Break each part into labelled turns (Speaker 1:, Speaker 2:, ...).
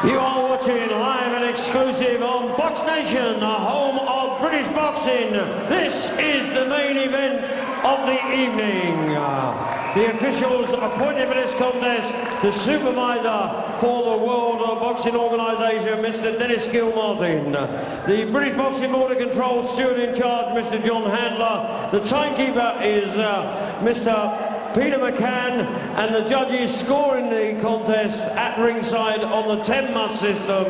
Speaker 1: You are watching live and exclusive on Box Nation, the home of British boxing. This is the main event of the evening. The officials appointed for this contest, the supervisor for the World Boxing Organisation, Mr. Dennis Gill-Martin. The British Boxing Board of Control steward in charge, Mr. John Handler. The timekeeper is Mr. Peter McCann, and the judges scoring the contest at ringside on the 10-muss system,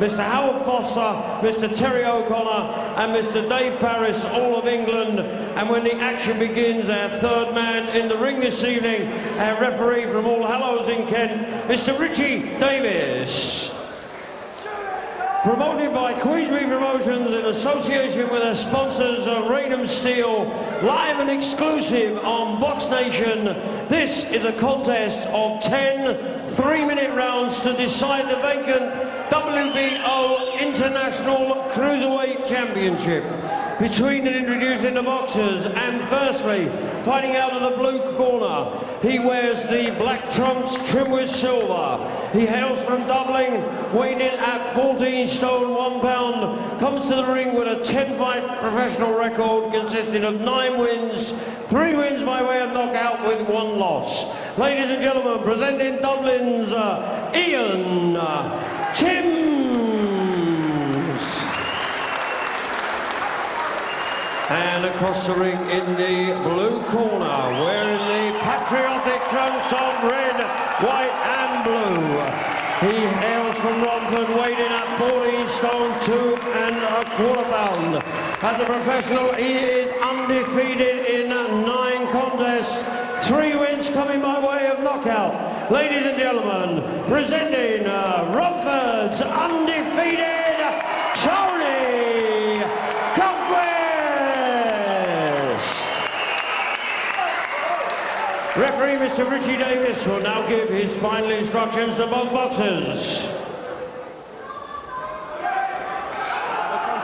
Speaker 1: Mr. Howard Foster, Mr. Terry O'Connor and Mr. Dave Parris, all of England. And when the action begins, our third man in the ring this evening, our referee from All Hallows in Kent, Mr. Richie Davis. Promoted by Queensbury Promotions in association with their sponsors, Raynham Steel, live and exclusive on Box Nation. This is a contest of 10 3-minute rounds to decide the vacant WBO International Cruiserweight Championship. Between and introducing the boxers, and firstly, fighting out of the blue corner, he wears the black trunks trimmed with silver. He hails from Dublin, weighing in at 14 stone 1 pound, comes to the ring with a 10-fight professional record consisting of 9 wins, 3 wins by way of knockout with 1 loss. Ladies and gentlemen, presenting Dublin's Ian Timms. And across the ring in the blue corner, wearing the patriotic trunks of red, white and blue. He hails from Romford, weighed in at 14 stone 2¼ pound. As a professional, he is undefeated in 9 contests, 3 wins coming by way of knockout. Ladies and gentlemen, presenting Romford's undefeated Tony Conquest. Referee Mr. Richie Davis will now give his final instructions to both boxers.
Speaker 2: Okay,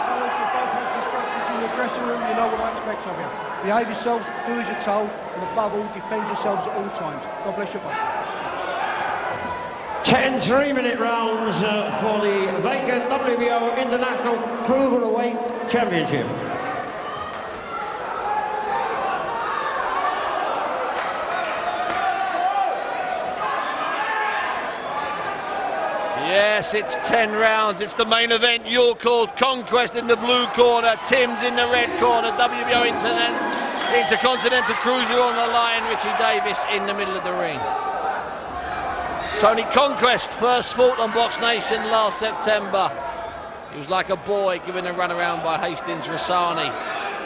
Speaker 2: fellas, you both have instructions in your dressing room, you know what I expect of you. Behave yourselves, do as you're told, and above all, defend yourselves at all times. God bless you both.
Speaker 1: 10 3-minute rounds for the vacant WBO International Cruiserweight Championship.
Speaker 3: Yes, it's 10 rounds. It's the main event. You're called Conquest in the blue corner, Timms in the red corner, WBO Intercontinental Cruiser on the line, Richie Davis in the middle of the ring. Tony Conquest first fought on Box Nation last September. He was like a boy given a run around by Hastings Rassani.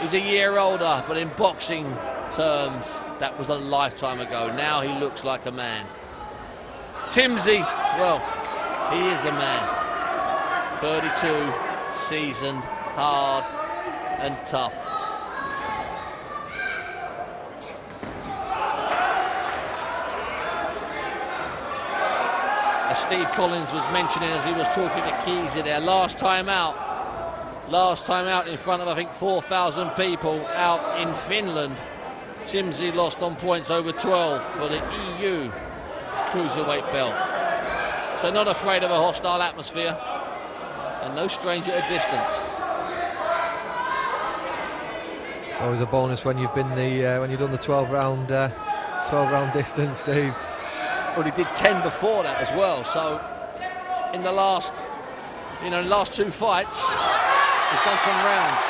Speaker 3: He's a year older, but in boxing terms, that was a lifetime ago. Now he looks like a man. Timmsy, well, he is a man. 32, seasoned, hard and tough. As Steve Collins was mentioning as he was talking to Keysy there, last time out in front of I think 4,000 people out in Finland, Timmsy lost on points over 12 for the EU Cruiserweight belt. So not afraid of a hostile atmosphere, and no stranger at distance.
Speaker 4: Always a bonus when you've been when you've done the 12 round distance, Steve.
Speaker 3: Well, he did 10 before that as well. So in the last 2 fights, he's done some rounds.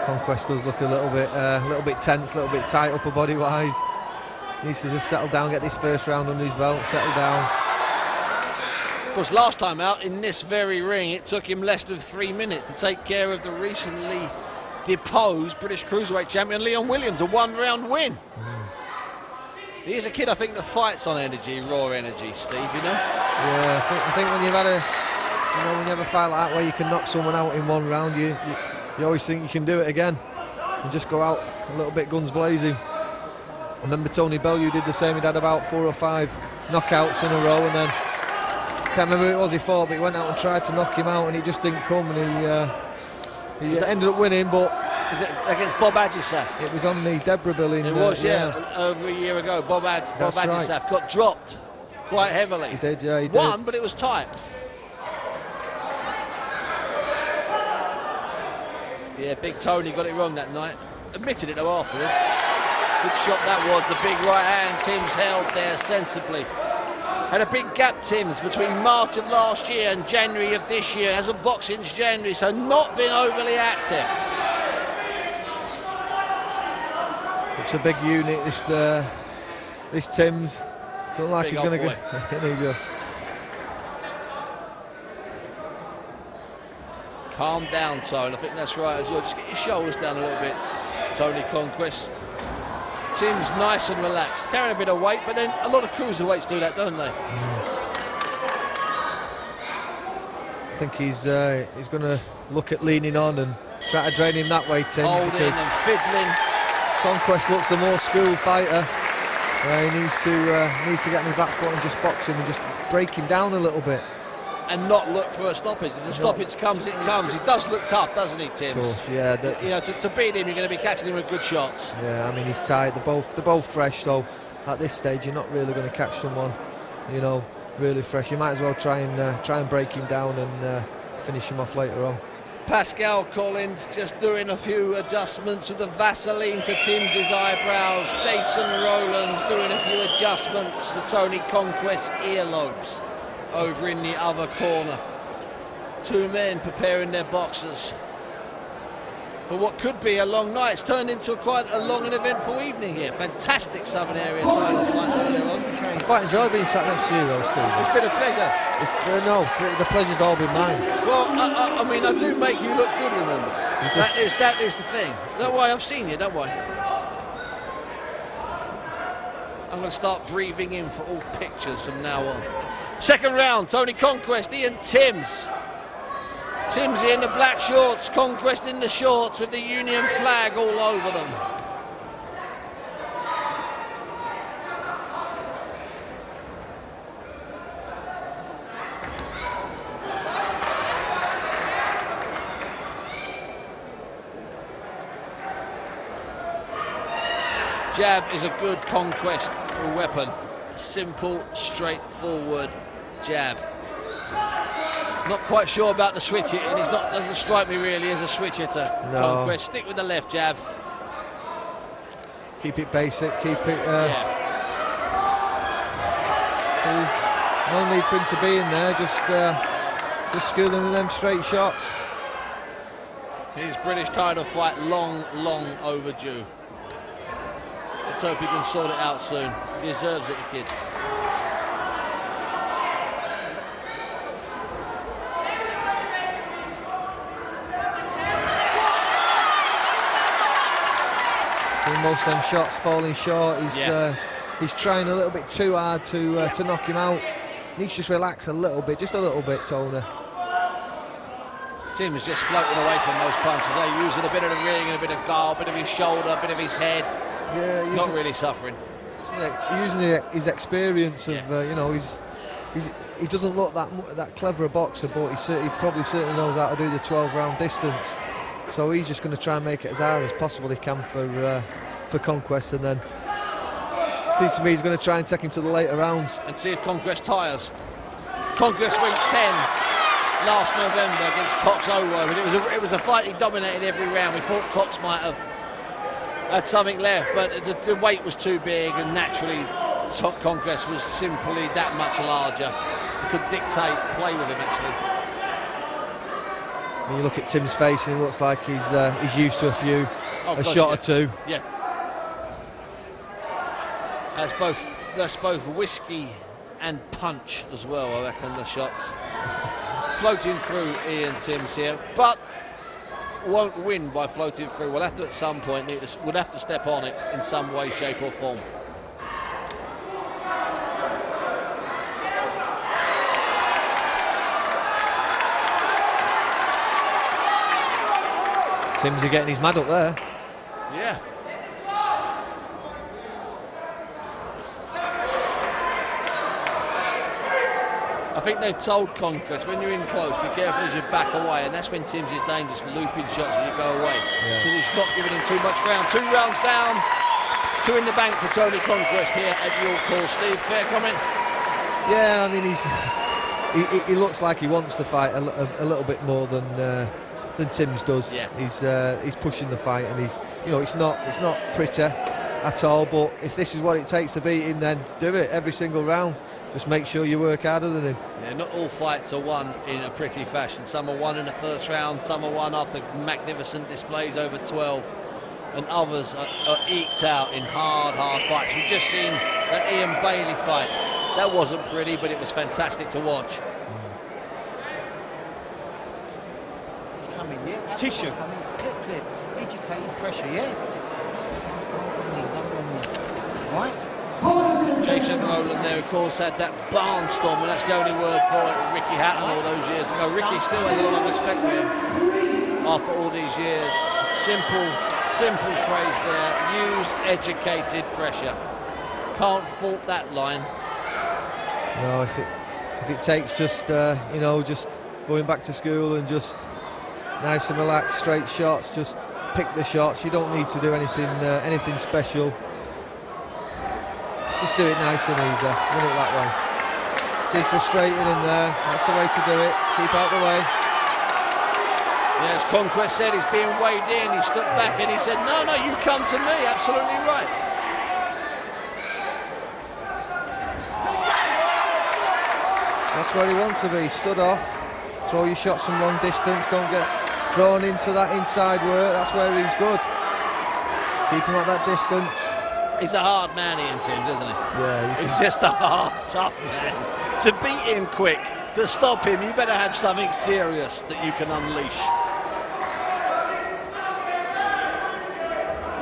Speaker 4: Conquest does look a little bit tense, a little bit tight upper body wise. Needs to just settle down, get this first round under his belt, settle down.
Speaker 3: Of course, last time out in this very ring, it took him less than 3 minutes to take care of the recently deposed British Cruiserweight champion Leon Williams, a 1-round win. He is a kid, I think, that fights on energy, raw energy, Steve, you know?
Speaker 4: Yeah, I think when you've had when you have a fight like that where you can knock someone out in 1 round, you always think you can do it again and just go out a little bit guns blazing. And then Tony Bellew did the same. He'd had about 4 or 5 knockouts in a row, and then can't remember who it was he fought, but he went out and tried to knock him out and he just didn't come, and he ended up winning, but
Speaker 3: against Bob Agisaf.
Speaker 4: It was on the Deborah bill in.
Speaker 3: It was, over a year ago. Bob Agisaf
Speaker 4: right.
Speaker 3: got dropped quite heavily.
Speaker 4: He did, yeah, he did.
Speaker 3: Won, but it was tight. Yeah, Big Tony got it wrong that night. Admitted it though afterwards. Good shot that was. The big right hand Tim's held there sensibly. Had a big gap, Tim's, between March of last year and January of this year. Hasn't boxed since January, so not been overly active.
Speaker 4: It's a big unit, this Tim's. Don't like
Speaker 3: Big
Speaker 4: he's going to
Speaker 3: old
Speaker 4: go. There he goes.
Speaker 3: Calm down, Tone. I think that's right as well. Just get your shoulders down a little bit, Tony Conquest. Tim's nice and relaxed, carrying a bit of weight, but then a lot of cruiserweights do that, don't they?
Speaker 4: I think he's going to look at leaning on and try to drain him that way, Tim.
Speaker 3: Holding and fiddling.
Speaker 4: Conquest looks a more skilled fighter. He needs to get on his back foot and just box him and just break him down a little bit.
Speaker 3: And not look for a stoppage. If the stoppage comes, it comes. He does look tough, doesn't he, Tim?
Speaker 4: Of course, yeah.
Speaker 3: You know, to beat him, you're going to be catching him with good shots.
Speaker 4: Yeah, I mean, he's tight. They're both fresh, so at this stage, you're not really going to catch someone, you know, really fresh. You might as well try and break him down and finish him off later on.
Speaker 3: Pascal Collins just doing a few adjustments with the Vaseline to Tim's eyebrows. Jason Rowlands doing a few adjustments to Tony Conquest's earlobes over in the other corner. Two men preparing their boxers for what could be a long night. It's turned into quite a long and eventful evening here. Fantastic Southern area title fight earlier on.
Speaker 4: I quite enjoy being sat next to you though, Steve.
Speaker 3: It's been a pleasure.
Speaker 4: No, the pleasure's all been mine.
Speaker 3: Well, I mean, I do make you look good, remember. That is the thing. Don't worry, I've seen you, don't worry. I'm going to start breathing in for all pictures from now on. Second round, Tony Conquest, Ian Timms. Timms in the black shorts, Conquest in the shorts with the Union flag all over them. Jab is a good Conquest weapon. Simple, straightforward jab. Not quite sure about the switch hitting. Doesn't strike me really as a switch hitter.
Speaker 4: No.
Speaker 3: Conquest, stick with the left jab.
Speaker 4: Keep it basic. Keep it.
Speaker 3: Yeah.
Speaker 4: No need for him to be in there. Just school him with them straight shots.
Speaker 3: His British title fight long overdue. Let's hope he can sort it out soon. He deserves it, the kid.
Speaker 4: Most of them shots falling short. He's trying a little bit too hard to knock him out. Needs to just relax a little bit, just a little bit, Tony.
Speaker 3: Tim is just floating away from those punches. They're using a bit of the ring and a bit of guard, a bit of his shoulder, a bit of his head. Yeah, not really suffering.
Speaker 4: Using his experience of, you know, he doesn't look that clever a boxer, but he probably certainly knows how to do the 12-round distance. So he's just going to try and make it as hard as possible he can for Conquest, and then seems to me he's going to try and take him to the later rounds
Speaker 3: and see if Conquest tires. Conquest went 10 last November against Tox Owo, but it was a fight he dominated every round. We thought Tox might have had something left, but the weight was too big, and naturally Conquest was simply that much larger. He could dictate play with him actually.
Speaker 4: When you look at Tim's face, and he looks like he's used to a shot or two.
Speaker 3: Yeah. That's both whiskey and punch as well, I reckon, the shots. Floating through Ian Timms here, but won't win by floating through. We'll have to at some point, we'll have to step on it in some way, shape or form.
Speaker 4: Timms is getting his mad up there.
Speaker 3: Yeah. I think they've told Conquest, when you're in close, be careful as you back away, and that's when Tim's is dangerous, looping shots as you go away. Because he's not giving him too much ground. 2 rounds down, 2 in the bank for Tony Conquest here at York Hall. Steve, fair comment?
Speaker 4: Yeah, I mean, he looks like he wants the fight a little bit more than Tim's does.
Speaker 3: Yeah.
Speaker 4: He's pushing the fight, and it's not pretty at all. But if this is what it takes to beat him, then do it every single round. Just make sure you work harder than him.
Speaker 3: Yeah, not all fights are won in a pretty fashion. Some are won in the first round, some are won after magnificent displays over 12, and others are eked out in hard fights. We've just seen that Ian Bailey fight. That wasn't pretty, but it was fantastic to watch.
Speaker 5: It's coming, yeah.
Speaker 2: Tissue.
Speaker 5: It's coming. Clip. Educated pressure, yeah. Right.
Speaker 3: Jason Rowland there, of course, had that barnstorm, and that's the only word for it, with Ricky Hatton all those years ago. Ricky still has a lot of respect for him after all these years. Simple phrase there. Use educated pressure. Can't fault that line.
Speaker 4: No, if it takes just just going back to school and just nice and relaxed, straight shots, just pick the shots. You don't need to do anything special. Just do it nice and easy. Win it that way. See, frustrating in there. That's the way to do it. Keep out the way.
Speaker 3: Yeah, as Conquest said, he's being weighed in. He stood back and he said, no, you come to me. Absolutely right.
Speaker 4: That's where he wants to be. Stood off. Throw your shots from long distance. Don't get drawn into that inside work. That's where he's good. Keep him at that distance.
Speaker 3: He's a hard man, Ian Timms, isn't he?
Speaker 4: Yeah.
Speaker 3: He's just a hard, tough man. To beat him quick, to stop him, you better have something serious that you can unleash.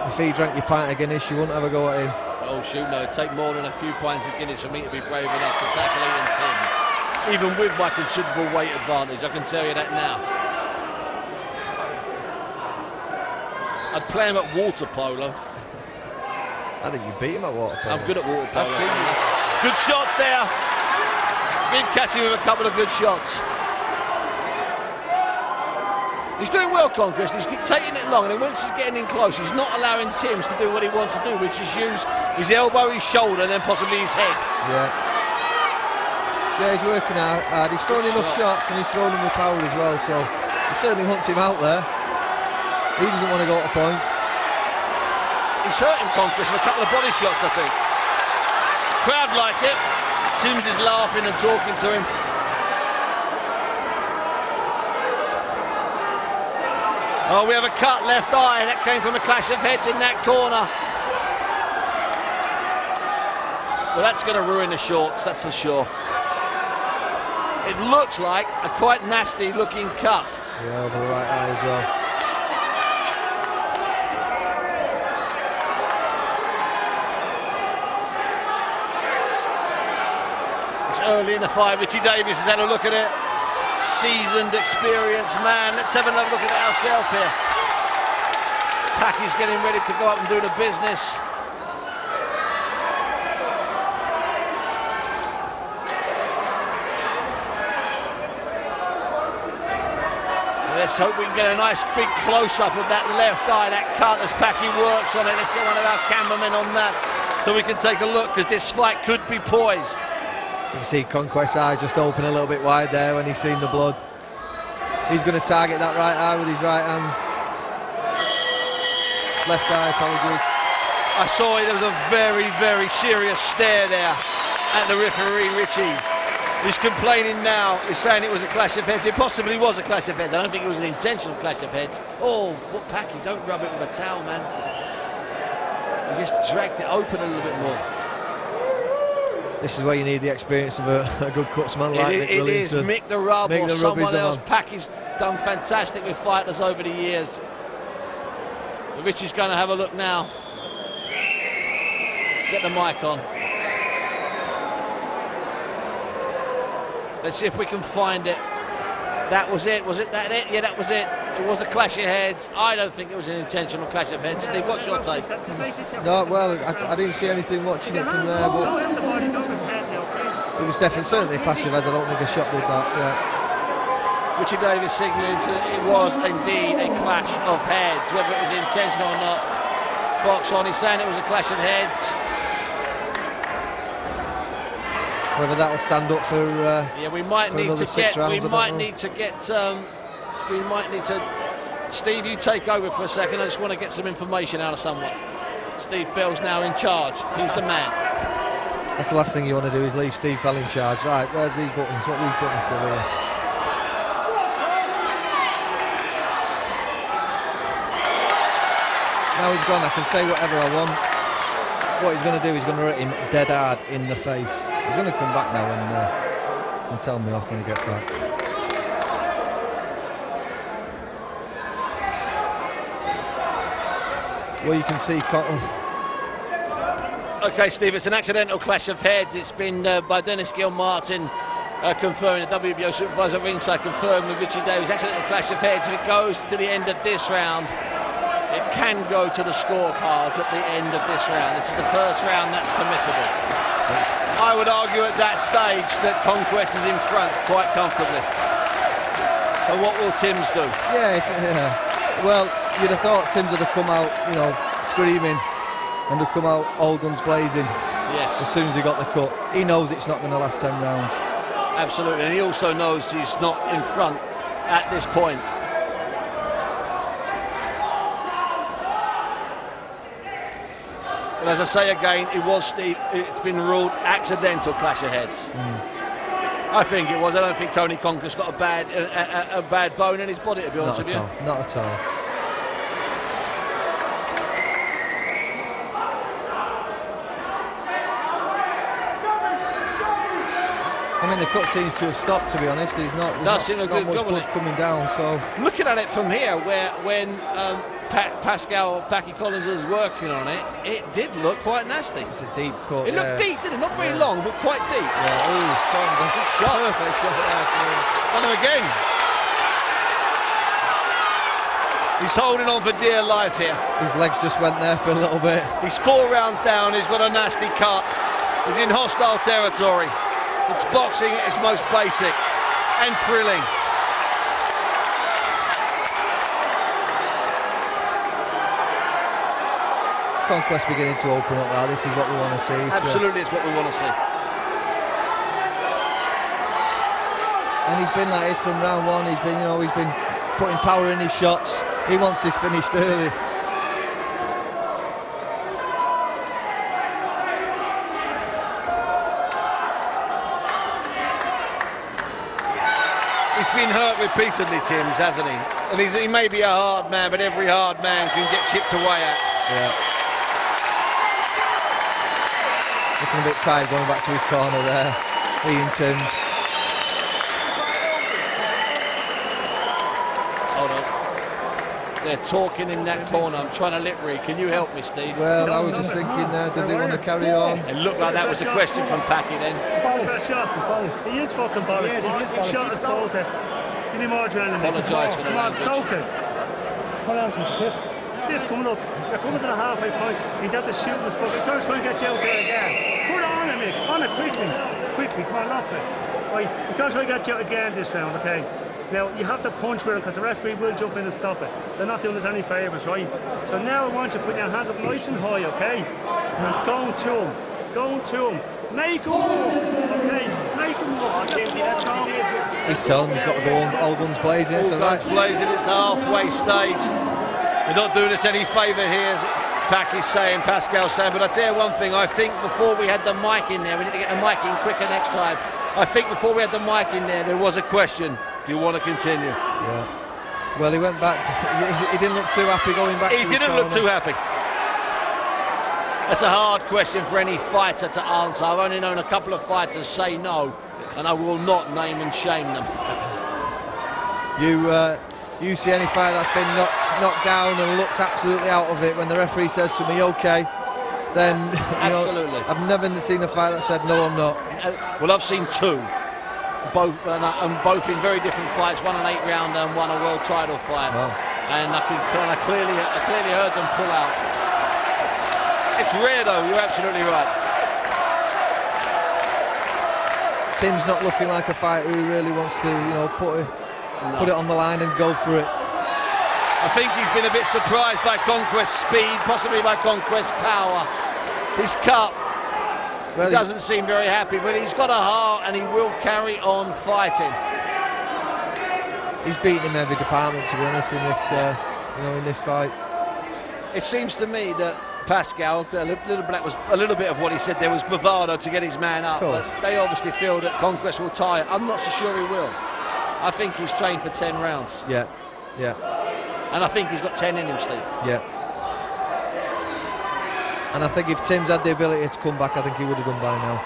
Speaker 4: If he drank your pint of Guinness, you wouldn't have a go at him.
Speaker 3: Oh, shoot, no. It'd take more than a few pints of Guinness for me to be brave enough to tackle Ian Timms. Even with my considerable weight advantage, I can tell you that now. I'd play him at water polo.
Speaker 4: I think you beat him at water polo.
Speaker 3: I'm good at water polo. Good shots there. Did catch him with a couple of good shots. He's doing well, Conquest. He's taking it long, and then once he's getting in close, he's not allowing Timms to do what he wants to do, which is use his elbow, his shoulder, and then possibly his head.
Speaker 4: Yeah, he's working hard. He's throwing enough shots, and he's throwing them with power as well, so he certainly wants him out there. He doesn't want to go to points.
Speaker 3: He's hurting Conquest with a couple of body shots, I think. Crowd like it. Timms is laughing and talking to him. Oh, we have a cut left eye. That came from a clash of heads in that corner. Well, that's going to ruin the shorts, that's for sure. It looks like a quite nasty looking cut.
Speaker 4: Yeah, over the right eye as well.
Speaker 3: Early in the fight, Richie Davis has had a look at it. Seasoned, experienced man. Let's have another look at it ourselves here. Packy's getting ready to go up and do the business. Let's hope we can get a nice big close-up of that left eye, that cut as Packy works on it. Let's get one of our cameramen on that so we can take a look, because this fight could be poised.
Speaker 4: You can see Conquest's eye just open a little bit wide there when he's seen the blood. He's going to target that right eye with his right hand. Left eye, apologies.
Speaker 3: I saw it, there was a very serious stare there at the referee, Richie. He's complaining now, he's saying it was a clash of heads. It possibly was a clash of heads. I don't think it was an intentional clash of heads. Oh, what Packy, don't rub it with a towel, man. He just dragged it open a little bit more.
Speaker 4: This is where you need the experience of a good cutsman like Mick Williamson.
Speaker 3: It is Mick the Rub or someone else. Packy's done fantastic with fighters over the years. But Richie's going to have a look now. Get the mic on. Let's see if we can find it. That was it. Was it that it? Yeah, that was it. It was a clash of heads. I don't think it was an intentional clash of heads. Steve, what's your take?
Speaker 4: No, well, I didn't see anything watching it from there, but It was definitely, certainly a clash of heads. I don't think a shot did that. Yeah.
Speaker 3: Richie Davis signalling it was indeed a clash of heads, whether it was intentional or not. Box on, he's saying it was a clash of heads.
Speaker 4: Whether that'll stand up for
Speaker 3: yeah, we might
Speaker 4: for
Speaker 3: need
Speaker 4: another
Speaker 3: to
Speaker 4: 6
Speaker 3: get.
Speaker 4: rounds,
Speaker 3: We
Speaker 4: I don't
Speaker 3: might
Speaker 4: know.
Speaker 3: need to get. We might need to. Steve, you take over for a second. I just want to get some information out of someone. Steve Bell's now in charge. He's the man.
Speaker 4: That's the last thing you want to do, is leave Steve Bell in charge. Right, where's these buttons? What are these buttons for here? Now he's gone, I can say whatever I want. What he's going to do, he's going to hit him dead hard in the face. He's going to come back now and tell me off when he gets back. Well, you can see Cotton.
Speaker 3: Okay, Steve, it's an accidental clash of heads. It's been by Dennis Gilmartin confirming, the WBO supervisor at ringside confirmed with Richie Davis. Accidental clash of heads. If it goes to the end of this round, it can go to the scorecards at the end of this round. This is the first round that's permissible. I would argue at that stage that Conquest is in front quite comfortably. So what will Timms do?
Speaker 4: Yeah. Well, you'd have thought Timms would have come out, you know, screaming and have come out all guns blazing.
Speaker 3: Yes.
Speaker 4: As soon as he got the cut. He knows it's not going to last 10 rounds.
Speaker 3: Absolutely, and he also knows he's not in front at this point. But as I say again, it's been ruled accidental clash of heads. I think it was. I don't think Tony Conquest got a bad bone in his body, to be honest with you.
Speaker 4: Not at all. I mean, the cut seems to have stopped, to be honest. There's not much blood coming down. So
Speaker 3: looking at it from here, when Pascal Packy Collins was working on it, it did look quite nasty.
Speaker 4: It's a deep cut.
Speaker 3: It looked deep, didn't it? Not very long, but quite deep.
Speaker 4: Yeah. Oh,
Speaker 3: good shot.
Speaker 4: Perfect shot there.
Speaker 3: Done him again. He's holding on for dear life here.
Speaker 4: His legs just went there for a little bit.
Speaker 3: He's 4 rounds down. He's got a nasty cut. He's in hostile territory. It's boxing at its most basic and thrilling.
Speaker 4: Conquest beginning to open up now. This is what we want to see.
Speaker 3: Absolutely, it's what we want to see.
Speaker 4: And he's been like this from round 1. He's been putting power in his shots. He wants this finished early.
Speaker 3: He's been hurt repeatedly, Timms, hasn't he? And he may be a hard man, but every hard man can get chipped away at.
Speaker 4: Yeah. Looking a bit tired going back to his corner there, Ian Timms.
Speaker 3: Hold on. They're talking in that corner. I'm trying to lip read. Can you help me, Steve?
Speaker 4: Well, I was just thinking, does he want to carry on?
Speaker 3: It looked like that was a question from Packy then.
Speaker 6: He is fucking bollocks. He shot his bolter. Give me more adrenaline.
Speaker 3: Apologise for the
Speaker 6: Come on,
Speaker 3: language.
Speaker 6: soak it. What else is it? See, it's coming up. They're coming to the halfway point. He's at the shooting his foot. He's going to try and get you out there again. Put it on him, Mick. On it quickly. Quickly. Come on, lots of it. Right. He's going to try and get you out again this round, okay? Now, you have to punch with it because the referee will jump in and stop it. They're not doing us any favours, right? So now I want you to put your hands up nice and high, okay? And going to him. Going to him. Make him move, okay? Make him move.
Speaker 4: He's telling him he's got to go on all guns blazing.
Speaker 3: All
Speaker 4: So
Speaker 3: guns
Speaker 4: that's
Speaker 3: blazing, it's the halfway stage. We're not doing us any favour here, as Packy's saying, Pascal's saying, but I tell you one thing, I think before we had the mic in there, we need to get the mic in quicker next time. I think before we had the mic in there was a question. Do you want to continue?
Speaker 4: Yeah. Well, he went back. He didn't look too happy going back.
Speaker 3: He didn't look too happy. That's a hard question for any fighter to answer. I've only known a couple of fighters say no, and I will not name and shame them.
Speaker 4: You see any fighter that's been knocked down and looks absolutely out of it when the referee says to me, "Okay," then
Speaker 3: absolutely.
Speaker 4: I've never seen a fighter that said, "No, I'm not."
Speaker 3: Well, I've seen 2. Both in very different fights, one an 8-rounder and one a world title fight.
Speaker 4: Wow.
Speaker 3: And I clearly heard them pull out. It's rare though, you're absolutely right.
Speaker 4: Tim's not looking like a fighter who really wants to, you know, put it on the line and go for it.
Speaker 3: I think he's been a bit surprised by Conquest's speed, possibly by Conquest's power. His cut,
Speaker 4: Well,
Speaker 3: he doesn't seem very happy, but he's got a heart and he will carry on fighting.
Speaker 4: He's beaten him every department, to be honest, in this, in this fight.
Speaker 3: It seems to me that Pascal, a little bit of what he said there was bravado to get his man up, but they obviously feel that Conquest will tie it. I'm not so sure he will. I think he's trained for 10 rounds.
Speaker 4: Yeah.
Speaker 3: And I think he's got 10 in him, Steve.
Speaker 4: Yeah. And I think if Tim's had the ability to come back, I think he would have done by now.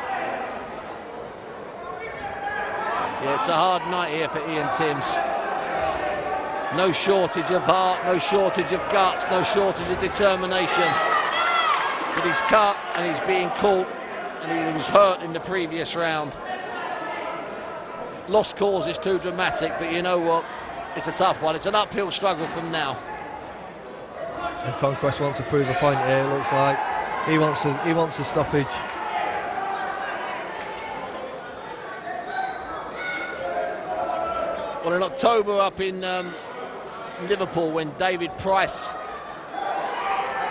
Speaker 3: Yeah, it's a hard night here for Ian Timms. No shortage of heart, no shortage of guts, no shortage of determination. But he's cut and he's being caught, and he was hurt in the previous round. Lost cause is too dramatic, but you know what? It's a tough one. It's an uphill struggle from now.
Speaker 4: And Conquest wants to prove a point here. It looks like he wants a stoppage.
Speaker 3: Well, in October up in Liverpool, when David Price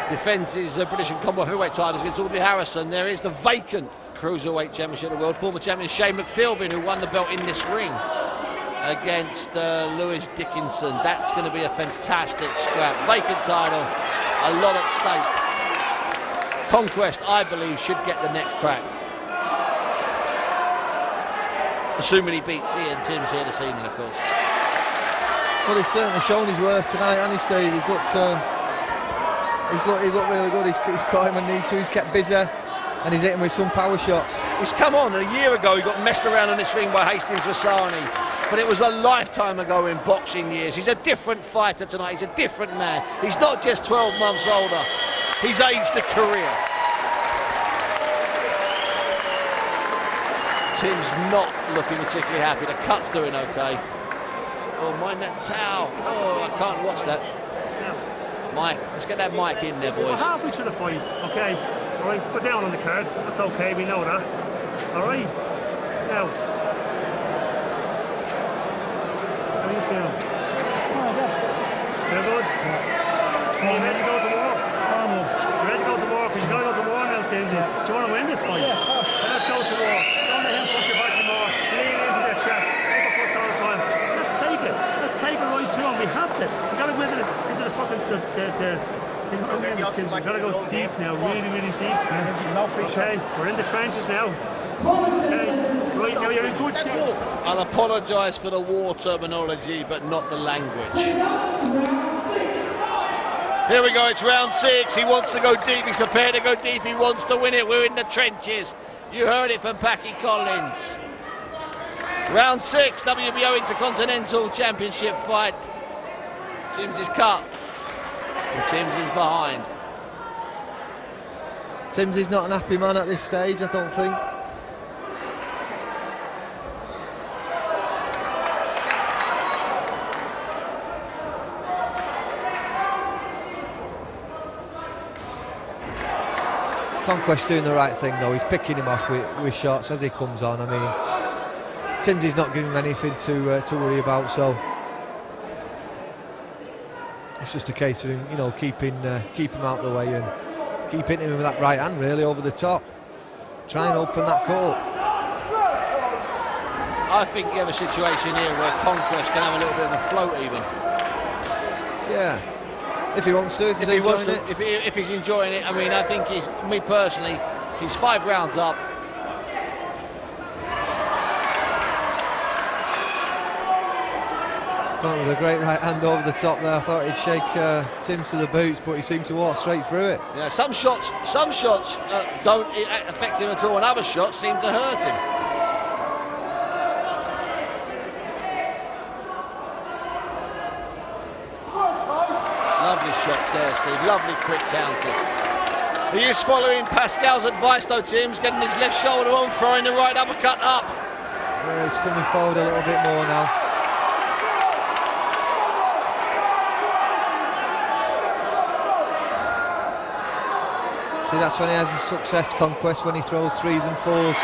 Speaker 3: defends his British and Commonwealth heavyweight titles against Audley Harrison, there is the vacant cruiserweight championship of the world. Former champion Shane McPhilbin, who won the belt in this ring against Lewis Dickinson. That's going to be a fantastic scrap. Vacant title, a lot at stake. Conquest, I believe, should get the next crack, assuming he beats Ian Timms here this evening, of course.
Speaker 4: Well, he's certainly shown his worth tonight, hasn't he, Steve? He's looked really good. He's caught him when need to. He's kept busy, and he's hitting with some power shots.
Speaker 3: He's come on. A year ago, he got messed around in this ring by Hastings Vassani, but it was a lifetime ago in boxing years. He's a different fighter tonight. He's a different man. He's not just 12 months older. He's aged a career. Tim's not looking particularly happy. The cut's doing okay. Oh, mind that towel. Oh, I can't watch that. Mike, let's get that mic in there, boys.
Speaker 6: We're halfway through the fight, okay? All right, we're down on the cards. That's okay, we know that. All right? Now. How are you feeling?
Speaker 2: Oh, yeah.
Speaker 6: Feel good?
Speaker 2: Yeah.
Speaker 6: Are you ready to go to war? You're ready to go to war, because you've got to go to war now, Tim. Do you want to win this fight?
Speaker 2: Yeah.
Speaker 6: Then let's go to war. Don't let him push you back anymore. Lean into their chest. Uppercuts all the time. Let's take it. Let's take it right through, and we have to. We've got to go into the fucking... We've got to go deep now, really, really deep. Okay, we're in the trenches now. Okay, right now you're in good shape.
Speaker 3: I'll apologise for the war terminology, but not the language. Here we go, it's round 6. He wants to go deep, he's prepared to go deep, he wants to win it. We're in the trenches. You heard it from Packy Collins. Round 6, WBO Intercontinental Championship fight. Timms is cut. And Timms is behind.
Speaker 4: Timms is not an happy man at this stage, I don't think. Conquest doing the right thing though. He's picking him off with shots as he comes on. I mean, Timms is not giving him anything to worry about, so it's just a case of him, keep him out of the way and keep hitting him with that right hand really over the top. Try and open that court.
Speaker 3: I think you have a situation here where Conquest can have a little bit of a float even.
Speaker 4: Yeah, if he wants to,
Speaker 3: if he's enjoying it. I mean, I think me personally, he's 5 rounds up.
Speaker 4: That was a great right hand over the top there. I thought he'd shake Timms to the boots, but he seemed to walk straight through it.
Speaker 3: Yeah, some shots don't affect him at all, and other shots seem to hurt him. Lovely shots there, Steve. Lovely quick counters. He is following Pascal's advice though, Timms, getting his left shoulder on, throwing the right uppercut up.
Speaker 4: Yeah, he's coming forward a little bit more now. See, that's when he has his success, Conquest, when he throws 3s and 4s.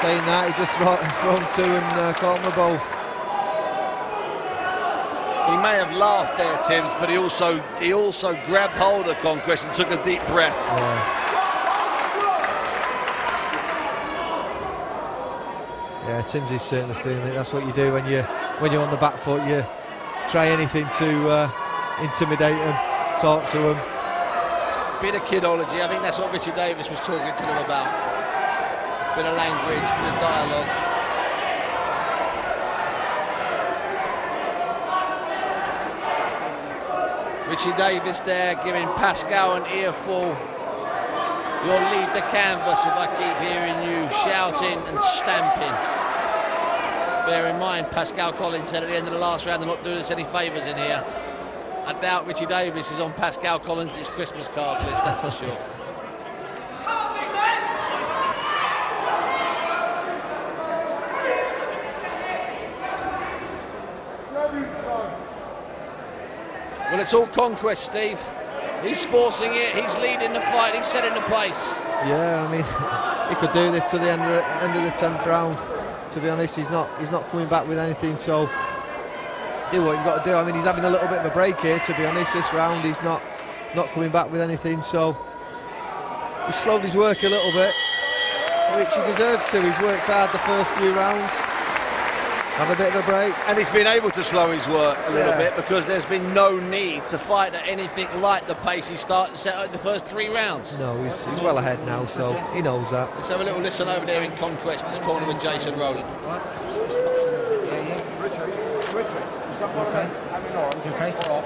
Speaker 4: Saying that, he just thrown two and caught them both.
Speaker 3: He may have laughed there, Tim, but he also grabbed hold of Conquest and took a deep breath.
Speaker 4: Yeah, Timsy's certainly feeling it. That's what you do when you're on the back foot. You try anything to intimidate them, talk to them.
Speaker 3: Bit of kidology. I think that's what Richie Davis was talking to them about. Bit of language, bit of dialogue. Richie Davis there giving Pascal an earful. You'll leave the canvas if I keep hearing you shouting and stamping. Bear in mind, Pascal Collins said at the end of the last round, they're not doing us any favours in here. I doubt Richie Davis is on Pascal Collins' Christmas card list, that's for sure. Well, it's all Conquest, Steve. He's forcing it, he's leading the fight, he's setting the pace.
Speaker 4: Yeah, I mean, he could do this to the end of the 10th round. To be honest, he's not coming back with anything, so do what you've got to do. I mean, he's having a little bit of a break here, to be honest. This round he's not coming back with anything, so he's slowed his work a little bit, which he deserves to. He's worked hard the first few rounds. Have a bit of a break.
Speaker 3: And he's been able to slow his work a little bit because there's been no need to fight at anything like the pace he started to set out in the first 3 rounds.
Speaker 4: No, he's well ahead now, so he knows that.
Speaker 3: Let's have a little listen over there in Conquest, this corner with Jason Rowland.
Speaker 5: Right. Richard. Okay. So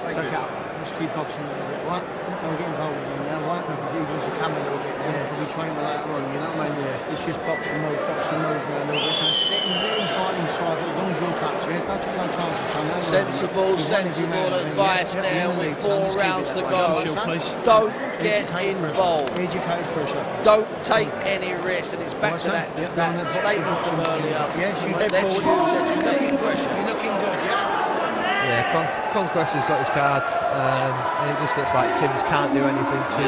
Speaker 5: let's keep boxing a little bit, right? Don't get involved with him now, right? Because he wants to come a little bit now. Because we train him later on, you know what I mean? Yeah. It's just boxing move a little bit. Let him fight inside, but as long as you're touching it, don't take no chances, Tony.
Speaker 3: Sensible advice there with 4 rounds to go. Don't get involved.
Speaker 5: Educated pressure.
Speaker 3: Don't take any risks, and it's back to that statement from earlier.
Speaker 5: Yes, you
Speaker 3: Let's use educated pressure.
Speaker 5: You're looking good, yeah?
Speaker 4: Yeah, Conquest has got his card, and it just looks like Timms can't do anything to...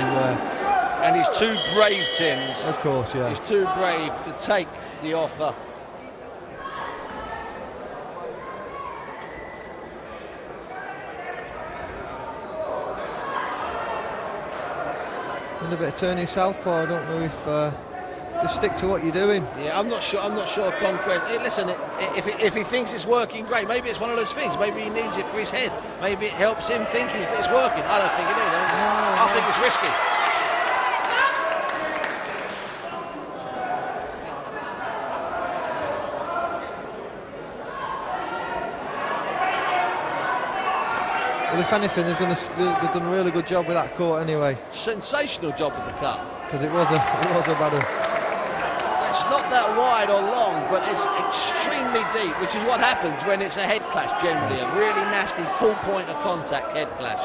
Speaker 3: And he's too brave, Timms.
Speaker 4: Of course, yeah.
Speaker 3: He's too brave to take the offer.
Speaker 4: And a bit of turning southpaw. I don't know if just stick to what you're doing.
Speaker 3: Yeah, I'm not sure Conquest. Listen, if he thinks it's working, great. Maybe it's one of those things. Maybe he needs it for his head. Maybe it helps him think it's working. I don't think it is. I think it's risky.
Speaker 4: Well, if anything, they've done a really good job with that court anyway.
Speaker 3: Sensational job with the cut.
Speaker 4: Because it was a bad one.
Speaker 3: It's not that wide or long, but it's extremely deep, which is what happens when it's a head clash generally. A really nasty full point of contact head clash.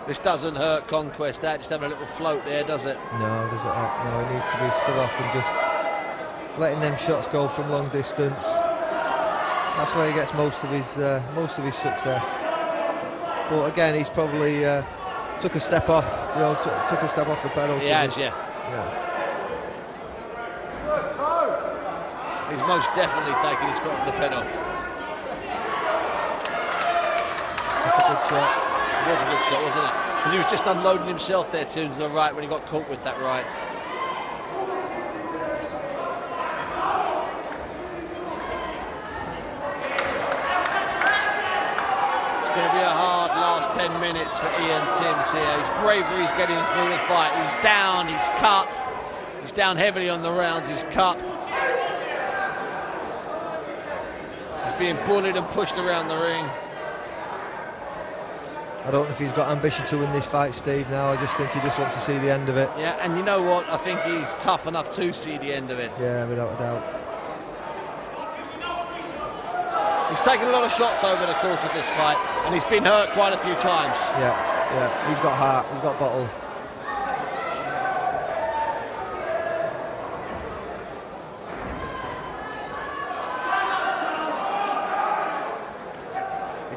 Speaker 3: This doesn't hurt Conquest, that just having a little float there, does it?
Speaker 4: No, does it not? No, it needs to be stood off and just letting them shots go from long distance. That's where he gets most of his success. But again, he's probably took a step off, took a step off the pedal.
Speaker 3: He has, yeah. He's most definitely taking his foot off the pedal.
Speaker 4: That's a good shot.
Speaker 3: It was a good shot, wasn't it? And he was just unloading himself there to the right when he got caught with that right. It's going to be a hard last 10 minutes for Ian Timms here. His bravery is getting through the fight. He's down, he's cut. He's down heavily on the rounds, he's cut. He's being bullied and pushed around the ring.
Speaker 4: I don't know if he's got ambition to win this fight, Steve, now. I just think he just wants to see the end of it.
Speaker 3: Yeah, and you know what? I think he's tough enough to see the end of it.
Speaker 4: Yeah, without a doubt.
Speaker 3: He's taken a lot of shots over the course of this fight, and he's been hurt quite a few times.
Speaker 4: Yeah, he's got heart, he's got bottle.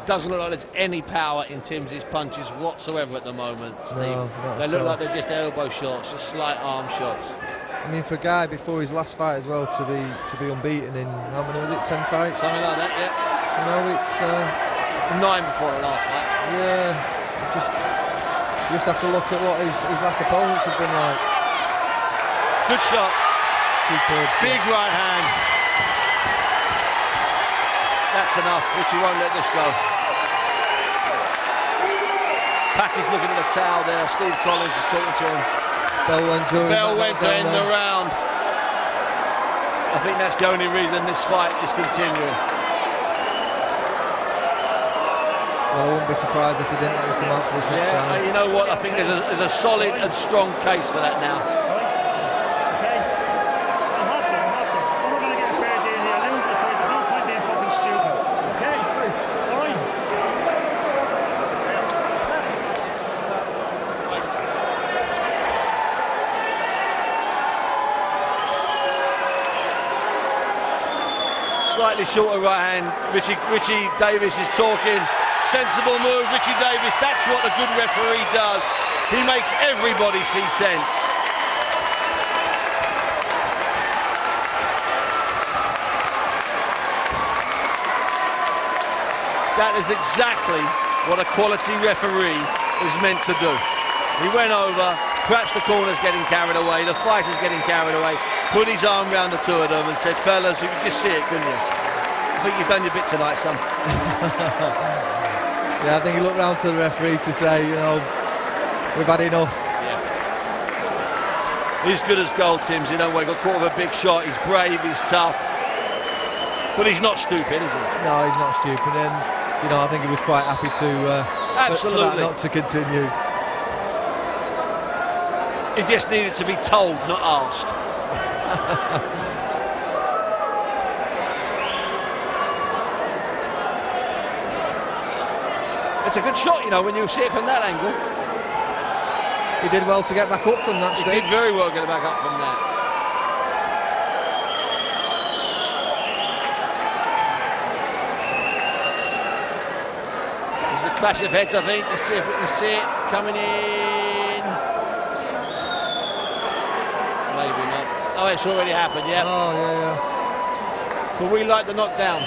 Speaker 3: Doesn't look like there's any power in Tim's punches whatsoever at the moment, Steve.
Speaker 4: No,
Speaker 3: they look like they're just elbow shots, just slight arm shots.
Speaker 4: I mean, for a guy before his last fight as well to be unbeaten in, how many was it, 10 fights?
Speaker 3: Something like that, yeah.
Speaker 4: You know, it's
Speaker 3: 9 before the last fight.
Speaker 4: yeah. You just have to look at what his last opponents have been like.
Speaker 3: Good shot.
Speaker 4: Superb.
Speaker 3: Big right hand. That's enough. Richie won't let this go. Packy's looking at the towel there. Steve Collins is talking to him.
Speaker 4: Bell went to
Speaker 3: end the round. I think that's the only reason this fight is continuing.
Speaker 4: Well, I wouldn't be surprised if he didn't let him come out for his next round.
Speaker 3: You know what? I think there's a solid and strong case for that now.
Speaker 6: Okay. I'm hostile. I'm not going to get a fair deal here. Losing the fight, there's no point being fucking stupid. Okay? All right.
Speaker 3: Slightly shorter right hand. Richie Davis is talking. Sensible move, Richie Davis. That's what a good referee does. He makes everybody see sense. That is exactly what a quality referee is meant to do. He went over, perhaps the corner's getting carried away, the fighter's getting carried away, put his arm around the two of them and said, fellas, you can just see it, couldn't you? I think you've done your bit tonight, son.
Speaker 4: Yeah, I think he looked round to the referee to say, you know, we've had enough.
Speaker 3: Yeah. He's good as gold, Tim's. You know, he got caught with a big shot. He's brave, he's tough. But he's not stupid, is he?
Speaker 4: No, he's not stupid. And, you know, I think he was quite happy to
Speaker 3: Absolutely.
Speaker 4: for that not to continue.
Speaker 3: He just needed to be told, not asked. It's a good shot, you know, when you see it from that angle.
Speaker 4: He did well to get back up from that
Speaker 3: He
Speaker 4: stage.
Speaker 3: did very well get back up from that. There's the clash of heads, I think. Let's see if we can see it coming in. Maybe not. Oh, it's already happened, yeah.
Speaker 4: Oh, yeah.
Speaker 3: But we like the knockdown.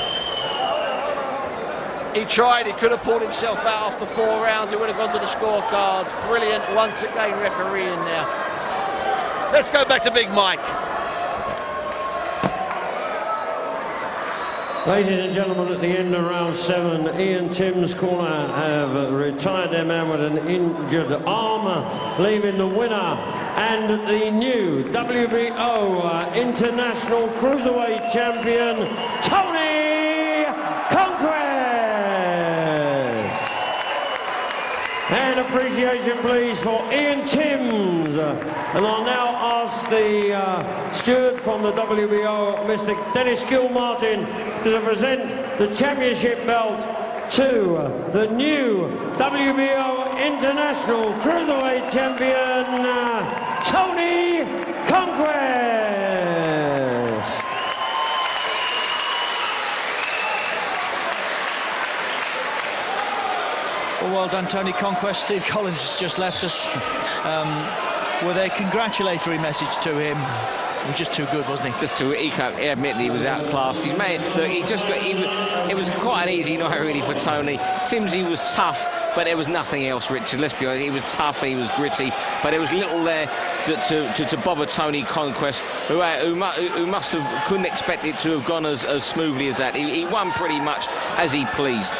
Speaker 3: He tried, he could have pulled himself out after 4 rounds, it would have gone to the scorecards. Brilliant, once again refereeing now. Let's go back to Big Mike.
Speaker 1: Ladies and gentlemen, at the end of round 7, Ian Tim's corner have retired their man with an injured arm, leaving the winner and the new WBO International Cruiserweight Champion, Tony Conquest. And appreciation, please, for Ian Timms. And I'll now ask the steward from the WBO, Mr. Dennis Gilmartin, to present the championship belt to the new WBO International Cruiserweight Champion, Tony Conquest.
Speaker 7: Well done, Tony Conquest. Steve Collins has just left us with a congratulatory message to him. He was just too good, wasn't he?
Speaker 8: Just he admitted he was outclassed. He's made, look, it was quite an easy night really for Tony. Seems he was tough, but there was nothing else, Richard. Let's be honest, he was tough, he was gritty, but there was little there to bother Tony Conquest, who couldn't expect it to have gone as smoothly as that. He won pretty much as he pleased.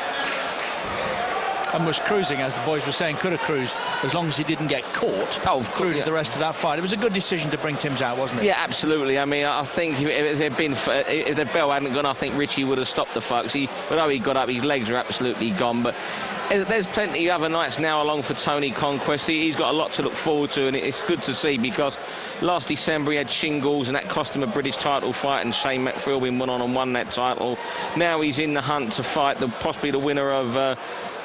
Speaker 7: And was cruising, as the boys were saying, could have cruised as long as he didn't get caught through to the rest of that fight. It was a good decision to bring Timms out, wasn't it?
Speaker 8: Yeah, absolutely. I mean, I think if the bell hadn't gone, I think Richie would have stopped the fight. Although he got up, his legs are absolutely gone. But there's plenty of other nights now along for Tony Conquest. He's got a lot to look forward to, and it's good to see, because last December he had shingles and that cost him a British title fight, and Shane McPhilbin went on and won that title. Now he's in the hunt to fight possibly the winner of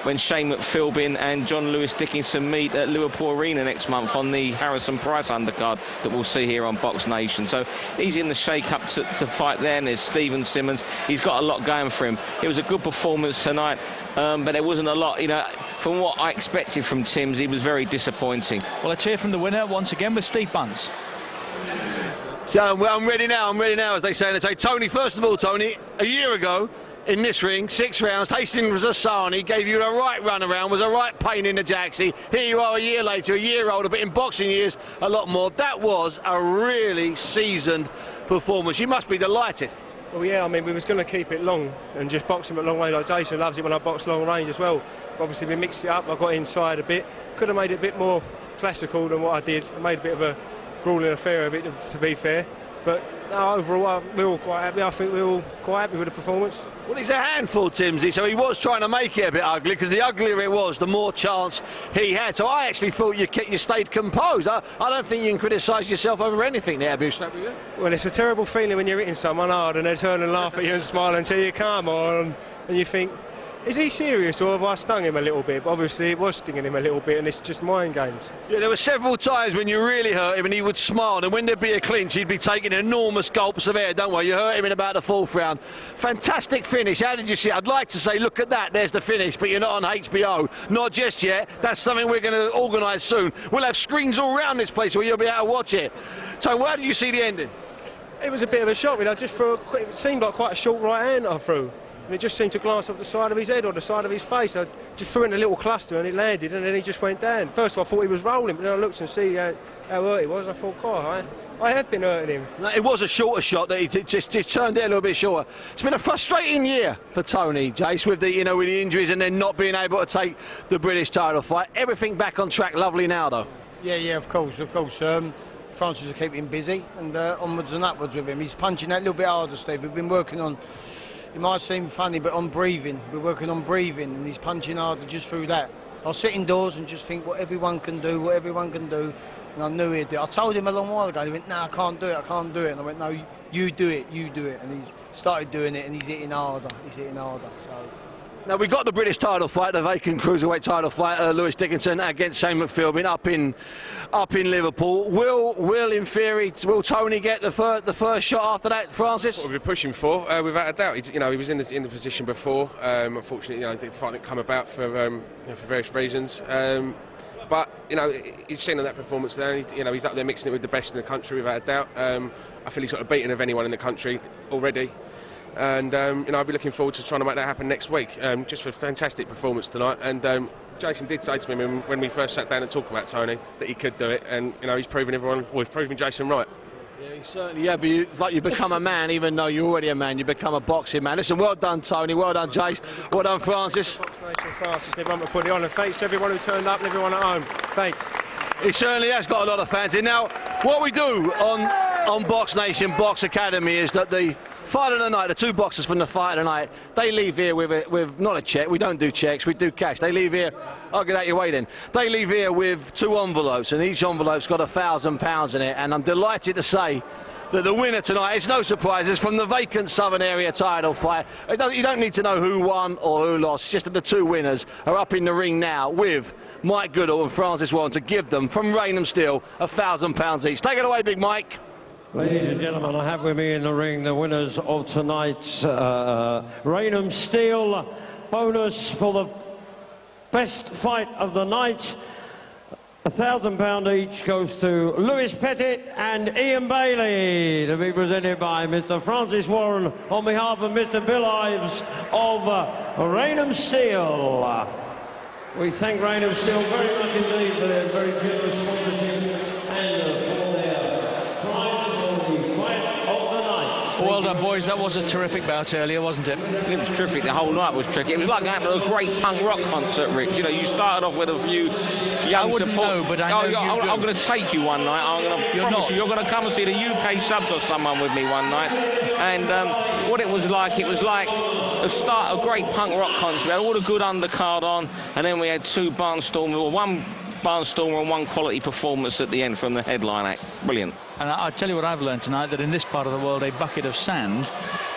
Speaker 8: when Shane McPhilbin and John Lewis Dickinson meet at Liverpool Arena next month on the Harrison Price undercard that we'll see here on Box Nation. So he's in the shake-up to fight there, and there's Stephen Simmons. He's got a lot going for him. It was a good performance tonight, but there wasn't a lot, you know, from what I expected from Timms. He was very disappointing.
Speaker 7: Well, let's hear from the winner once again with Steve Bunce.
Speaker 3: So well, I'm ready now, as they say. Tony, first of all, Tony, a year ago in this ring, 6 rounds, Hastings Asani gave you the right run around, was a right pain in the jacksie. Here you are a year later, a year older, but in boxing years, a lot more. That was a really seasoned performance. You must be delighted.
Speaker 9: Well, yeah, I mean, we was going to keep it long and just box him at long range. Like Jason loves it when I box long range as well. Obviously, we mixed it up. I got inside a bit. Could have made it a bit more classical than what I did. I made a bit of a grueling affair of it, to be fair. But no, overall, we're all quite happy. I think we're all quite happy with the performance.
Speaker 3: Well, he's a handful, Timsy, so he was trying to make it a bit ugly, because the uglier it was, the more chance he had. So I actually thought you stayed composed. I don't think you can criticise yourself over anything there, Bruce.
Speaker 9: Well, it's a terrible feeling when you're hitting someone hard and they turn and laugh at you and smile and tell you, come on, and you think, is he serious, or have I stung him a little bit? But obviously it was stinging him a little bit, and it's just mind games.
Speaker 3: Yeah, there were several times when you really hurt him and he would smile, and when there'd be a clinch he'd be taking enormous gulps of air. Don't worry, you hurt him in about the 4th round. Fantastic finish. How did you see it? I'd like to say, look at that, there's the finish, but you're not on HBO. Not just yet. That's something we're going to organise soon. We'll have screens all around this place where you'll be able to watch it. So how did you see the ending?
Speaker 9: It was a bit of a shock. I just threw it seemed like quite a short right hand I threw. And it just seemed to glance off the side of his head or the side of his face. I just threw it in a little cluster and it landed, and then he just went down. First of all, I thought he was rolling, but then I looked and see how hurt he was, and I thought, God, I have been hurting him.
Speaker 3: No, it was a shorter shot that he just turned it a little bit shorter. It's been a frustrating year for Tony, Jace, with the with the injuries and then not being able to take the British title fight. Everything back on track, lovely now though.
Speaker 5: Yeah, of course. Francis will keep him busy, and onwards and upwards with him. He's punching that little bit harder, Steve. We've been working on. It might seem funny, but on breathing. We're working on breathing, and he's punching harder just through that. I'll sit indoors and just think what everyone can do, and I knew he'd do it. I told him a long while ago. He went, no, I can't do it. And I went, no, you do it. And he's started doing it, and he's hitting harder. So.
Speaker 3: Now, we got the British title fight, the vacant cruiserweight title fight, Lewis Dickinson against Shane McPhilbin up in Liverpool. Will in theory, will Tony get the first shot after that, Francis?
Speaker 10: What we've been pushing for, without a doubt. He was in the position before. Unfortunately, the fight didn't come about for various reasons. But you've seen on that performance there. He's up there mixing it with the best in the country, without a doubt. I feel he's sort of beaten of anyone in the country already. And I'll be looking forward to trying to make that happen next week. Just for a fantastic performance tonight. And Jason did say to me when we first sat down and talked about Tony that he could do it, and he's proven he's proven Jason right.
Speaker 3: Yeah, he certainly. Yeah, but it's like you become a man, even though you're already a man. You become a boxing man. Listen, well done, Tony. Well done, Jace. Well done, Francis.
Speaker 9: Box Nation Francis, everyone to put it on, and thanks to everyone who turned up and everyone at home. Thanks.
Speaker 3: He certainly has got a lot of fans in. Now, what we do on Box Nation Box Academy is that the fight of the night, the 2 boxers from the fight of the night, they leave here with not a cheque. We don't do cheques, we do cash. They leave here, I'll get out your way then. They leave here with 2 envelopes, and each envelope's got £1,000 in it. And I'm delighted to say that the winner tonight, it's no surprise, is from the vacant Southern Area title fight. You don't need to know who won or who lost, it's just that the 2 winners are up in the ring now with Mike Goodall and Francis Warren to give them, from Raynham Steel, £1,000 each. Take it away, Big Mike.
Speaker 1: Ladies and gentlemen, I have with me in the ring the winners of tonight's Raynham Steel bonus for the best fight of the night. £1,000 each goes to Lewis Pettit and Ian Bailey, to be presented by Mr. Francis Warren on behalf of Mr. Bill Ives of Raynham Steel. We thank Raynham Steel very much indeed for their very generous sponsorship and for their prize for the fight of the night.
Speaker 7: Well done, boys. That was a terrific bout earlier, wasn't it?
Speaker 8: It was terrific. The whole night was terrific. It was like going to a great punk rock concert, Rich. You started off with a few young
Speaker 7: I wouldn't
Speaker 8: support.
Speaker 7: know, but I know
Speaker 8: I'm going to take you one night. I'm going to promise you, you're going to come and see the UK Subs or someone with me one night. And what it was like the start of a great punk rock concert. We had all the good undercard on, and then we had 2 barnstormers, one barnstormer and 1 quality performance at the end from the headline act. Brilliant.
Speaker 7: And I tell you what I've learned tonight, that in this part of the world, a bucket of sand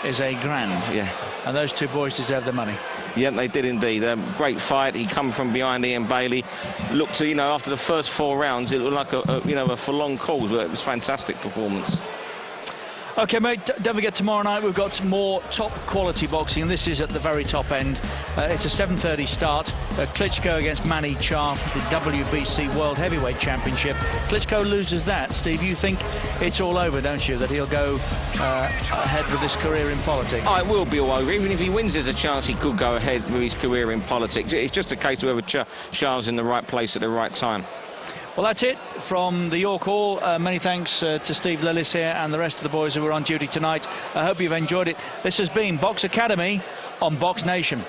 Speaker 7: is a grand.
Speaker 8: Yeah.
Speaker 7: And those two boys deserve their money.
Speaker 8: Yeah, they did indeed. Great fight. He come from behind Ian Bailey. Looked to, after the first 4 rounds, it looked like a for long cause, but it was fantastic performance.
Speaker 7: OK, mate, don't forget tomorrow night we've got more top quality boxing, and this is at the very top end. It's a 7:30 start. Klitschko against Manny Charf, the WBC World Heavyweight Championship. Klitschko loses that. Steve, you think it's all over, don't you, that he'll go ahead with his career in politics?
Speaker 8: Oh, it will be all over. Even if he wins, there's a chance he could go ahead with his career in politics. It's just a case of whether Charles in the right place at the right time.
Speaker 7: Well, that's it from the York Hall. Many thanks to Steve Lillis here and the rest of the boys who were on duty tonight. I hope you've enjoyed it. This has been Box Academy on Box Nation.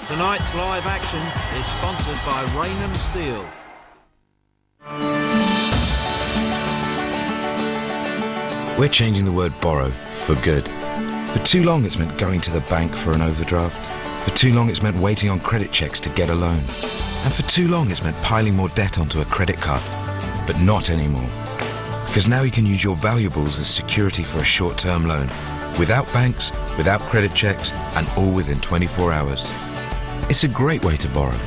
Speaker 11: Tonight's live action is sponsored by Raynham Steel.
Speaker 12: We're changing the word borrow for good. For too long it's meant going to the bank for an overdraft. For too long it's meant waiting on credit checks to get a loan. And for too long it's meant piling more debt onto a credit card. But not anymore. Because now you can use your valuables as security for a short-term loan. Without banks, without credit checks, and all within 24 hours. It's a great way to borrow,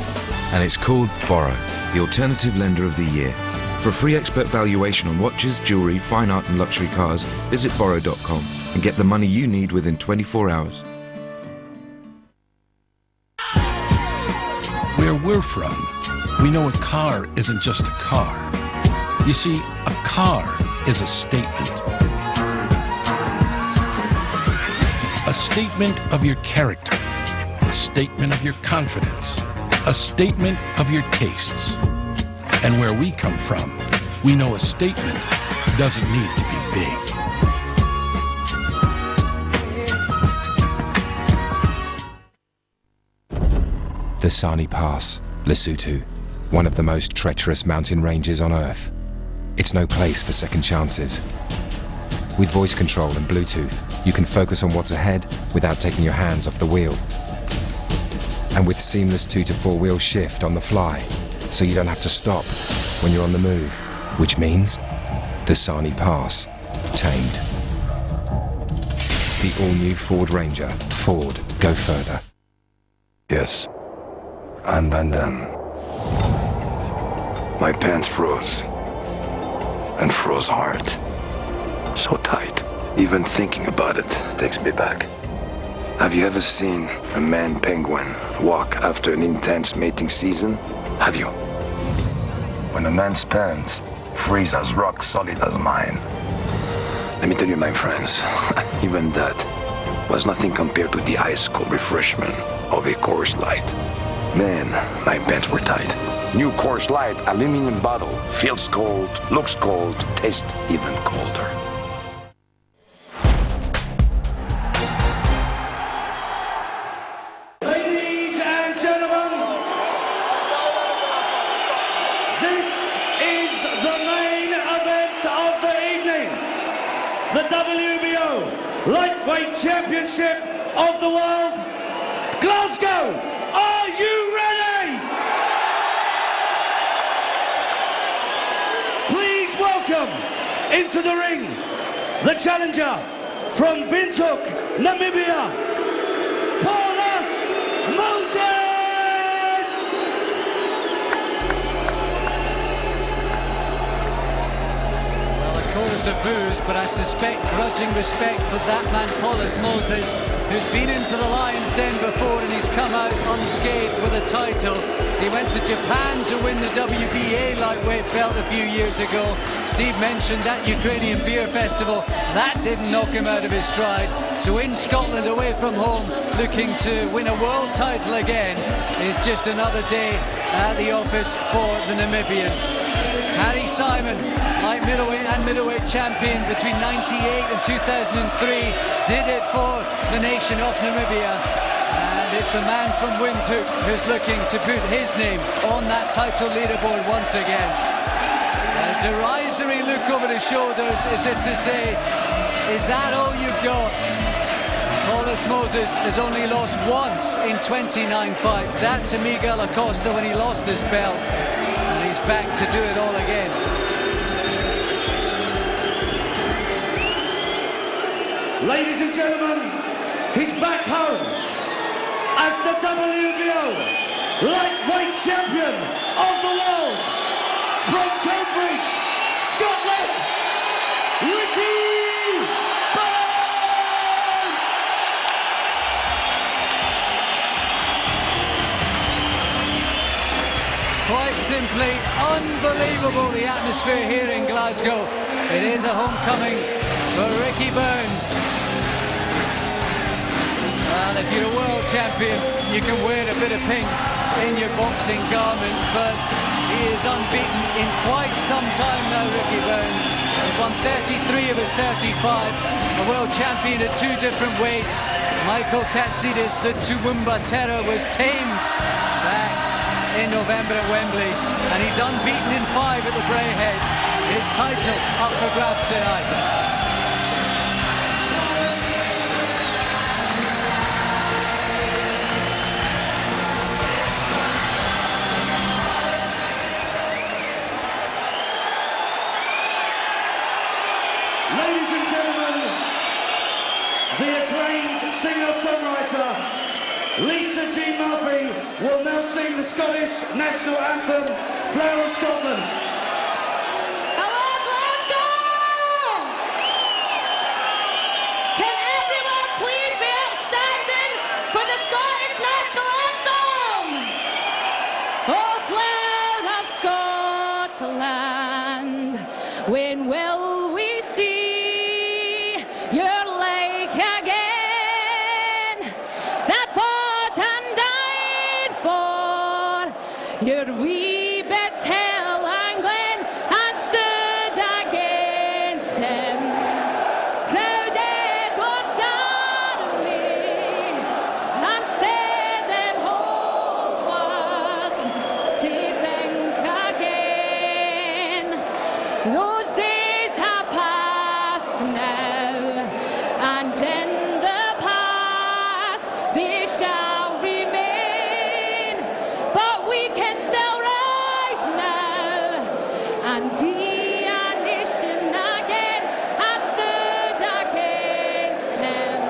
Speaker 12: and it's called Borrow, the alternative lender of the year. For a free expert valuation on watches, jewellery, fine art and luxury cars, visit borrow.com and get the money you need within 24 hours.
Speaker 13: Where we're from, we know a car isn't just a car. You see, a car is a statement. A statement of your character. A statement of your confidence, a statement of your tastes. And where we come from, we know a statement doesn't need to be big.
Speaker 12: The Sani Pass, Lesotho, one of the most treacherous mountain ranges on Earth. It's no place for second chances. With voice control and Bluetooth, you can focus on what's ahead without taking your hands off the wheel. And with seamless 2 to 4 wheel shift on the fly, so you don't have to stop when you're on the move, which means the Sani Pass, tamed. The all-new Ford Ranger, Ford, go further.
Speaker 14: Yes, and then my pants froze, and froze hard, so tight. Even thinking about it takes me back. Have you ever seen a man penguin walk after an intense mating season? Have you? When a man's pants freeze as rock solid as mine. Let me tell you, my friends, even that was nothing compared to the ice cold refreshment of a Coors Light. Man, my pants were tight. New Coors Light aluminum bottle. Feels cold, looks cold, tastes even colder.
Speaker 1: Ladies and gentlemen, this is the main event of the evening. The WBO Lightweight Championship of the World. Glasgow, are you ready? Please welcome into the ring the challenger from Windhoek, Namibia, Moses!
Speaker 15: Well, a chorus of boos, but I suspect grudging respect for that man, Paulus Moses, who's been into the Lion's Den before and he's come out unscathed with a title. He went to Japan to win the WBA lightweight belt a few years ago. Steve mentioned that Ukrainian beer festival. That didn't knock him out of his stride. So in Scotland, away from home, looking to win a world title again is just another day at the office for the Namibian. Harry Simon, light middleweight and middleweight champion between 98 and 2003, did it for the nation of Namibia. And it's the man from Windhoek who's looking to put his name on that title leaderboard once again. A derisory look over his shoulders as if to say, is that all you've got? Paulus Moses has only lost once in 29 fights. That to Miguel Acosta when he lost his belt. And he's back to do it all again.
Speaker 1: Ladies and gentlemen, he's back home as the WBO lightweight champion of the world from Cambridge, Scotland, Ricky Burns!
Speaker 15: Quite simply unbelievable, the atmosphere here in Glasgow. It is a homecoming for Ricky Burns. Well, if you're a world champion, you can wear a bit of pink in your boxing garments, but he is unbeaten in quite some time now, Ricky Burns. He won 33 of his 35, a world champion at 2 different weights. Michael Katsidis, the Toowoomba Terror, was tamed back in November at Wembley, and he's unbeaten in 5 at the Braehead. His title up for grabs tonight.
Speaker 1: Ladies and gentlemen, the acclaimed singer-songwriter Lisa G. Murphy will now sing the Scottish national anthem, Flower of Scotland.
Speaker 16: Hello, Glasgow! Can everyone please be outstanding for the Scottish national anthem? Oh, Flower of Scotland, when will we see your lake again, that fought and died for your wee bit hill and glen, and stood against him, crowded one's army, and said them hold what to think again. Those days have passed now, and in the past they shall remain, but we can still rise now and be a nation again, and stood against him,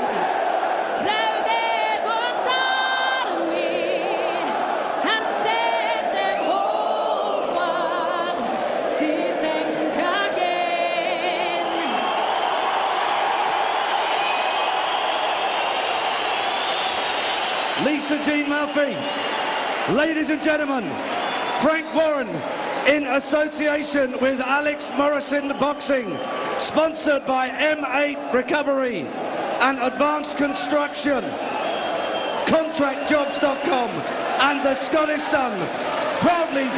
Speaker 16: crowded one's army, and said them hold what to think again.
Speaker 1: Lisa Jean Murphy. Ladies and gentlemen, Frank Warren, in association with Alex Morrison Boxing, sponsored by M8 Recovery and Advanced Construction, ContractJobs.com and the Scottish Sun, proudly